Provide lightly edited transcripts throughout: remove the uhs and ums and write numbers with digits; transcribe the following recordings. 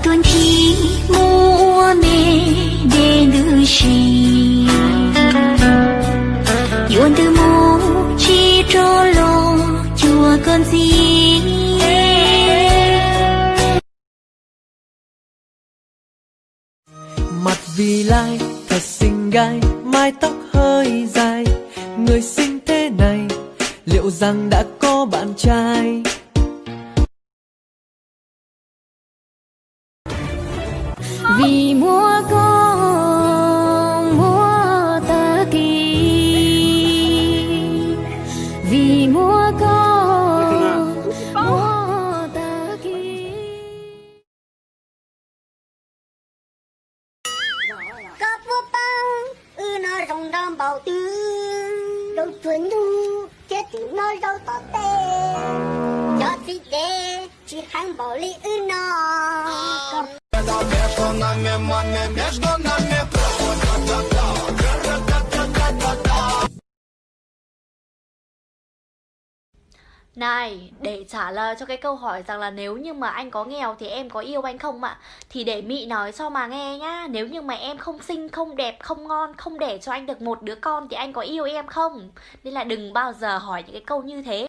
tuần thi mùa mê đê ngư xì yuan từ mô chi trô lô chùa con gì mặt vì lai thật xinh gái, mái tóc hơi dài, người xinh thế này liệu rằng đã có bạn trai? vì mùa con mùa ta kỳ, vì mùa con mùa ta kỳ. Có bố băng nó rồng rong bầu tư đâu chuẩn thu chết chữ nó đâu có tê cho chị tê chỉ hàng bảo lý nó Này, để trả lời cho cái câu hỏi rằng là nếu như mà anh có nghèo thì em có yêu anh không ạ? Thì để Mị nói cho mà nghe nhá. Nếu như mà em không xinh, không đẹp, không ngon, không để cho anh được một đứa con thì anh có yêu em không? Nên là đừng bao giờ hỏi những cái câu như thế.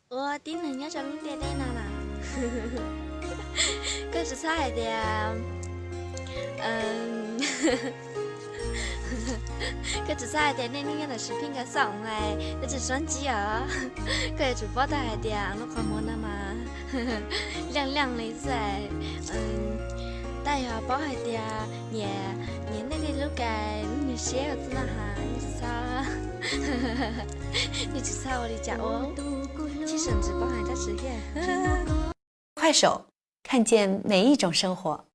Ủa, tí nữa nhớ cho lúc đây đây nào nào. Cái sự sai thì cái sự sai thì nên như là视频cái sóng này, cái sự sáng chỉ ở cái chủ播的thì nó còn muốn mà亮亮lấy giải tại họ bỏ hai thì nhẹ nhẹ nên đi lúc cái như xe ở chỗ nào hả như sao như sao đi chào其实只包含它实现。快手，看见每一种生活。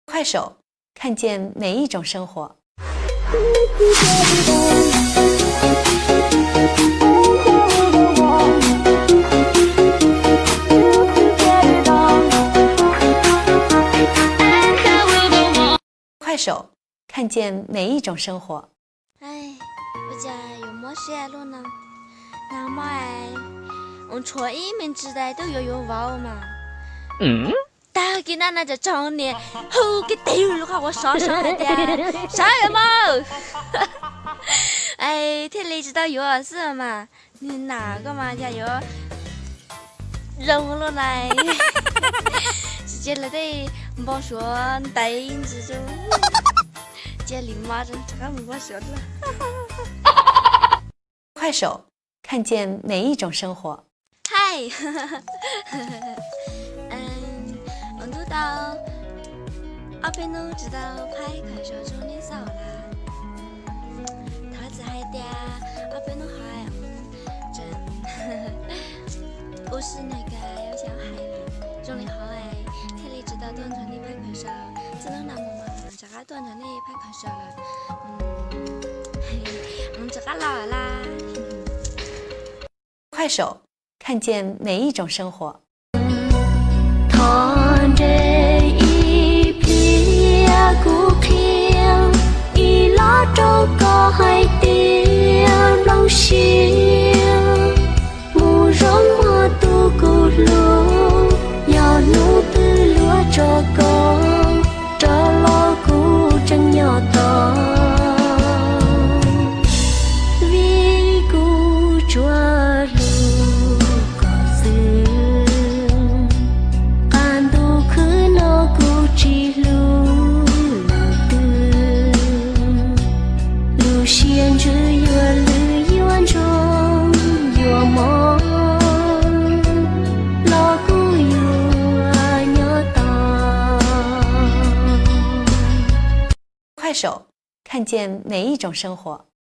快手，看见每一种生活。快手，看见每一种生活。哎，我家有么事路呢？那么哎，我初一明知道都有娃嘛。大个那就找你，好个丢了哈！我傻傻的，啥也没。哎，天里知道有事嘛？你哪个嘛家有？扔了来，直接来的没说带这种，这里妈真这个没说了。快手，看见每一种生活。嗨。到阿边都知道拍快手中的少啦，他只还的阿边都还真，我是那个有小孩的，中的好哎，天里知道短传的拍快手，只能那么嘛，这个短传的拍快手了，这个老啦。快手，看见每一种生活。có hai tiếng lòng xiêu mù rong mơ tu cù lúa nhỏ nụ tư lúa cho con cho lo cù chân nhỏ to vì cù chua 手，看见每一种生活。